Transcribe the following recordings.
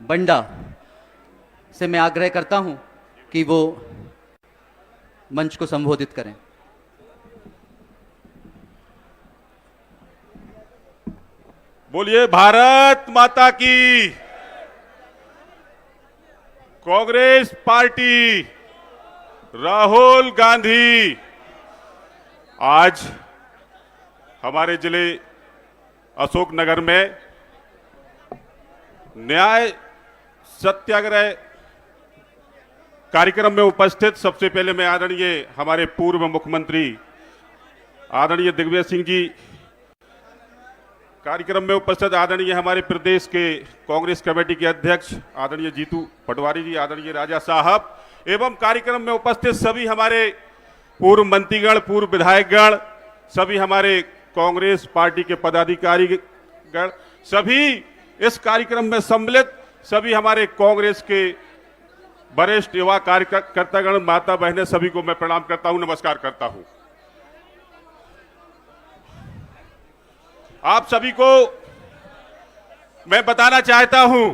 बंडा से मैं आग्रह करता हूं कि वो मंच को संबोधित करें। बोलिए भारत माता की। कांग्रेस पार्टी, राहुल गांधी आज हमारे जिले अशोकनगर में न्याय सत्याग्रह कार्यक्रम में उपस्थित। सबसे पहले मैं आदरणीय हमारे पूर्व मुख्यमंत्री आदरणीय दिग्विजय सिंह जी, कार्यक्रम में उपस्थित आदरणीय हमारे प्रदेश के कांग्रेस कमेटी के अध्यक्ष आदरणीय जीतू पटवारी जी, आदरणीय राजा साहब एवं कार्यक्रम में उपस्थित सभी हमारे पूर्व मंत्रीगण, पूर्व विधायकगण, सभी हमारे कांग्रेस पार्टी के पदाधिकारीगण, सभी इस कार्यक्रम में सम्मिलित सभी हमारे कांग्रेस के वरिष्ठ युवा कार्यकर्तागण, माता बहनें, सभी को मैं प्रणाम करता हूं, नमस्कार करता हूं। आप सभी को मैं बताना चाहता हूं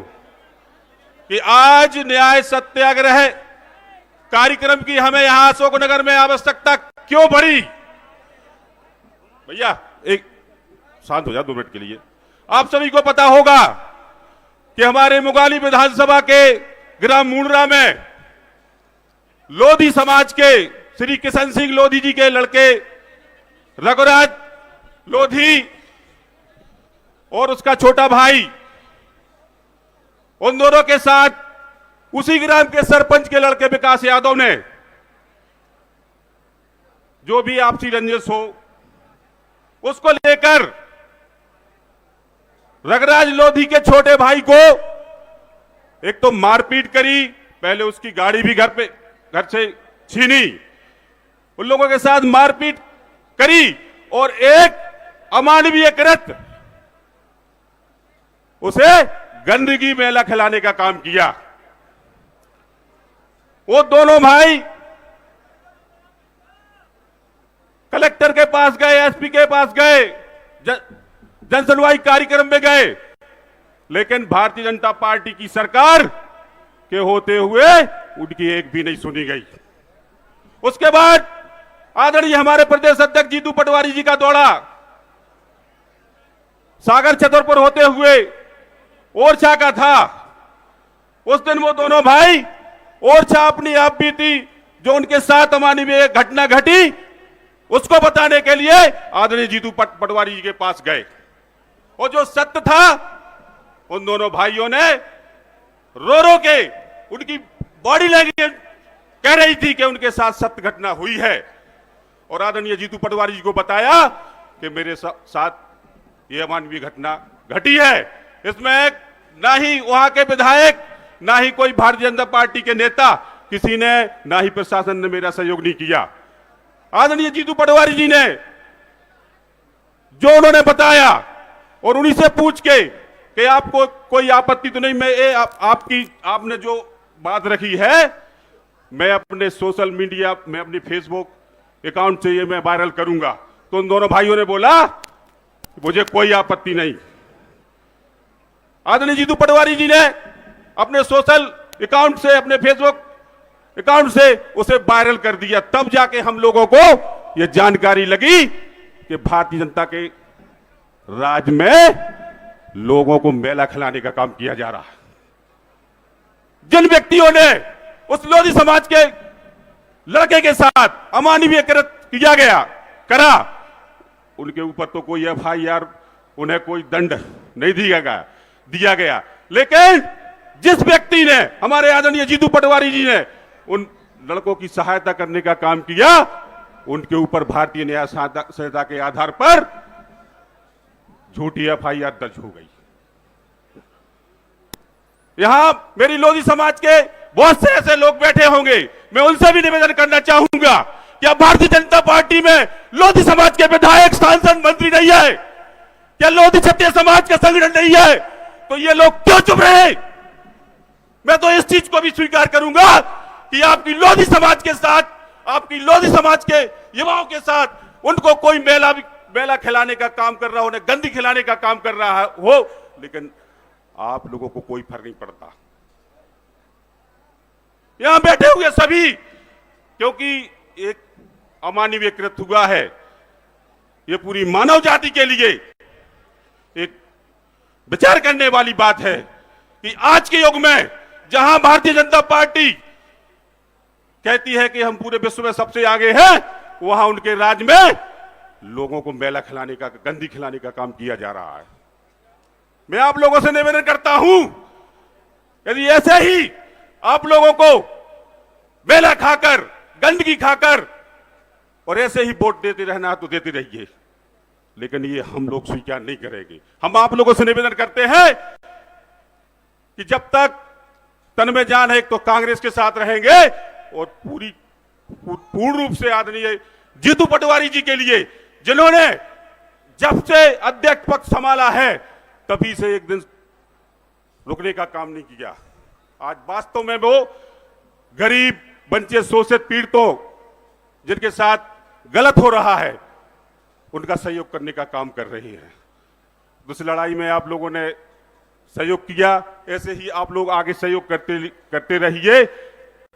कि आज न्याय सत्याग्रह कार्यक्रम की हमें यहां अशोकनगर में आवश्यकता क्यों पड़ी। भैया एक शांत हो जाओ 2 मिनट के लिए। आप सभी को पता होगा कि हमारे मुगाली विधानसभा के ग्राम मुंडरा में लोधी समाज के श्री किशन सिंह लोधी जी के लड़के रघुराज लोधी और उसका छोटा भाई, उन दोनों के साथ उसी ग्राम के सरपंच के लड़के विकास यादव ने जो भी आपसी रंजिश हो उसको लेकर रघुराज लोधी के छोटे भाई को एक तो मारपीट करी, पहले उसकी गाड़ी भी घर से छीनी, उन लोगों के साथ मारपीट करी और एक अमानवीय कृत्य उसे गंदगी मेला खिलाने का काम किया। वो दोनों भाई कलेक्टर के पास गए, एसपी के पास गए, जनसुनवाई कार्यक्रम में गए, लेकिन भारतीय जनता पार्टी की सरकार के होते हुए उनकी एक भी नहीं सुनी गई। उसके बाद आदरणीय हमारे प्रदेश अध्यक्ष जीतू पटवारी जी का दौड़ा सागर छतरपुर होते हुए ओरछा का था। उस दिन वो दोनों भाई ओरछा अपनी आप बीती जो उनके साथ अमानवीय घटना घटी उसको बताने के लिए आदरणीय जीतू पटवारी जी के पास गए और जो सत्य था उन दोनों भाइयों ने रो रो के, उनकी बॉडी लैंग्वेज कह रही थी कि उनके साथ सत्य घटना हुई है और आदरणीय जीतू पटवारी जी को बताया कि मेरे साथ यह अमानवीय घटना घटी है। इसमें ना ही वहां के विधायक, ना ही कोई भारतीय जनता पार्टी के नेता, किसी ने, ना ही प्रशासन ने मेरा सहयोग नहीं किया। आदरणीय जीतू पटवारी जी ने जो उन्होंने बताया और उन्हीं से पूछ के कि आपको कोई आपत्ति तो नहीं, मैं आपने जो बात रखी है मैं अपने सोशल मीडिया में, अपनी फेसबुक अकाउंट से ये मैं वायरल करूंगा। तो उन दोनों भाइयों ने बोला मुझे कोई आपत्ति नहीं। आदरणीय जीतू पटवारी जी ने अपने सोशल अकाउंट से, अपने फेसबुक अकाउंट से उसे वायरल कर दिया। तब जाके हम लोगों को यह जानकारी लगी कि भारतीय जनता के राज में लोगों को मेला खिलाने का काम किया जा रहा है। जिन व्यक्तियों ने उस लोधी समाज के लड़के के साथ अमानवीय कृत्य करा, उनके ऊपर तो कोई FIR, उन्हें कोई दंड नहीं दिया गया। लेकिन जिस व्यक्ति ने, हमारे आदरणीय जीतू पटवारी जी ने उन लड़कों की सहायता करने का काम किया, उनके ऊपर भारतीय न्याय संहिता के आधार पर झूठी FIR दर्ज हो गई। यहां मेरी लोधी समाज के बहुत से ऐसे लोग बैठे होंगे, मैं उनसे भी निवेदन करना चाहूंगा क्या भारतीय जनता पार्टी में लोधी समाज के विधायक, सांसद, मंत्री नहीं है? क्या लोधी क्षत्रिय समाज का संगठन नहीं है? तो ये लोग क्यों चुप रहे? मैं तो इस चीज को भी स्वीकार करूंगा कि आपकी लोधी समाज के साथ, आपकी लोधी समाज के युवाओं के साथ उनको कोई मेला खिलाने का काम कर रहा हो, उन्हें गंदी खिलाने का काम कर रहा हो, लेकिन आप लोगों को कोई फर्क नहीं पड़ता। यहां बैठे हुए सभी, क्योंकि एक अमानवीयकृत हुआ है, ये पूरी मानव जाति के लिए एक विचार करने वाली बात है कि आज के युग में जहां भारतीय जनता पार्टी कहती है कि हम पूरे विश्व में सबसे आगे हैं, वहां उनके राज में लोगों को मेला खिलाने का, गंदी खिलाने का काम किया जा रहा है। मैं आप लोगों से निवेदन करता हूं, यदि ऐसे ही आप लोगों को मेला खाकर, गंदगी खाकर और ऐसे ही वोट देते रहना तो देते रहिए, लेकिन ये हम लोग स्वीकार नहीं करेंगे। हम आप लोगों से निवेदन करते हैं कि जब तक तन में जान है, एक तो कांग्रेस के साथ रहेंगे और पूर्ण रूप से आदरणीय जीतू पटवारी जी के लिए, जिन्होंने जब से अध्यक्ष पद संभाला है तभी से एक दिन रुकने का काम नहीं किया। आज वास्तव में वो गरीब, वंचित, शोषित, पीड़ितों जिनके साथ गलत हो रहा है, उनका सहयोग करने का काम कर रही हैं। उस लड़ाई में आप लोगों ने सहयोग किया, ऐसे ही आप लोग आगे सहयोग करते रहिए।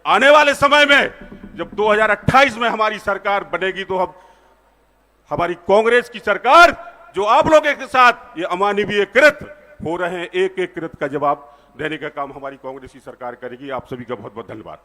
आने वाले समय में जब 2028 में हमारी सरकार बनेगी तो हम हमारी कांग्रेस की सरकार, जो आप लोगों के साथ ये अमानवीयकृत हो रहे हैं, एक एक कृत का जवाब देने का काम हमारी कांग्रेस की सरकार करेगी। आप सभी का बहुत बहुत धन्यवाद।